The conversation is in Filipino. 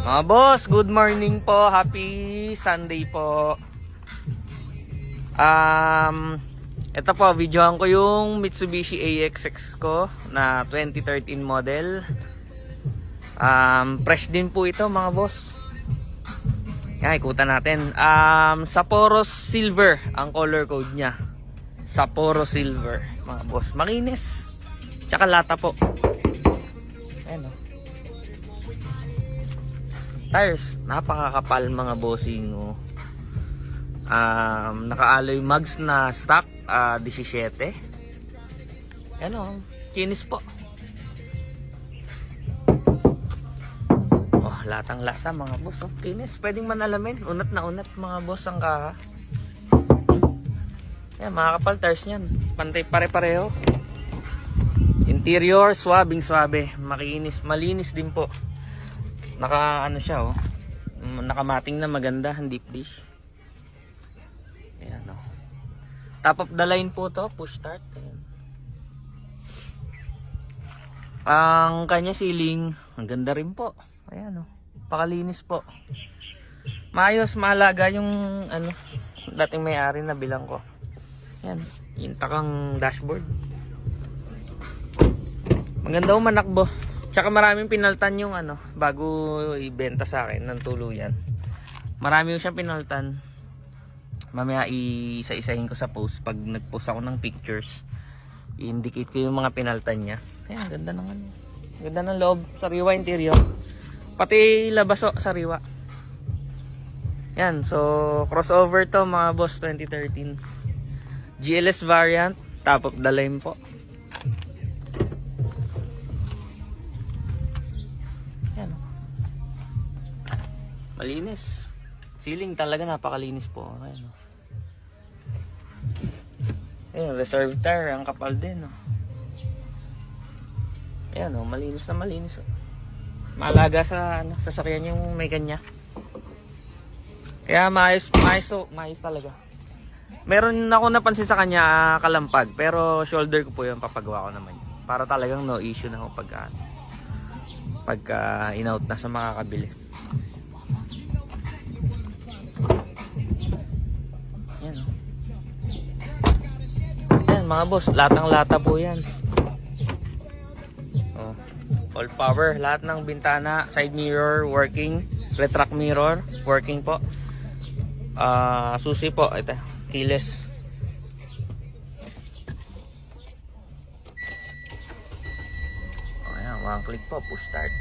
Mga boss, good morning po. Happy Sunday po. Ito po, videohan ko yung Mitsubishi AXX ko na 2013 model. Fresh din po ito mga boss. Yan, ikutan natin. Sapporo Silver ang color code niya. Sapporo Silver mga boss. Makinis. Tsaka lata po. Ayan o. Tires, napakakapal mga bossing o. Naka-alloy mags na stock 17. Ayan o, kinis po. Oh, latang lata mga boss oh. Kinis, pwedeng manalamin. Unat na unat mga boss ang kaha. Ayan, mga kapal tires nyan. Pantay pare-pareho. Interior, swabing swabe. Makinis, malinis din po. Naka ano siya oh. Nakamating na maganda, deep dish. Ayan oh. Top of the line po to, push start. Ayan. Ang kanya ceiling, ang ganda rin po. Ayan oh. Pakalinis po. Maayos, maalaga yung ano, dating may-ari na bilang ko. Ayan, yung takang dashboard. Maganda manakbo. Tsaka maraming pinaltan yung ano, bago ibenta sa akin ng tuluyan. Marami yung siyang pinaltan. Mamaya isa-isahin ko sa post. Pag nag-post ako ng pictures, i-indicate ko yung mga pinaltan niya. Ayan, ganda ng ano. Ganda ng loob, sariwa interior. Pati labas o, sariwa. Yan, so crossover to mga boss 2013. GLS variant, top of the line po. Yan. Malinis. Ceiling talaga napakalinis po. Ayan. Ayan, reserve tire, ang kapal din. Oh. Ayan, oh, malinis na malinis. Oh. Maalaga sa ano, sasakyan yung may kanya. Kaya maayos talaga. Meron ako napansin sa kanya kalampag, pero shoulder ko po yun, papagawa ko naman yun. Para talagang no issue na ako pagka in-out na sa makakabili. Yan o. Yan mga boss, latang lata po yan. Oh. All power, lahat ng bintana, side mirror working, retract mirror working po. Susi po, ito, keyless. Oh, ayan, one click po, push start.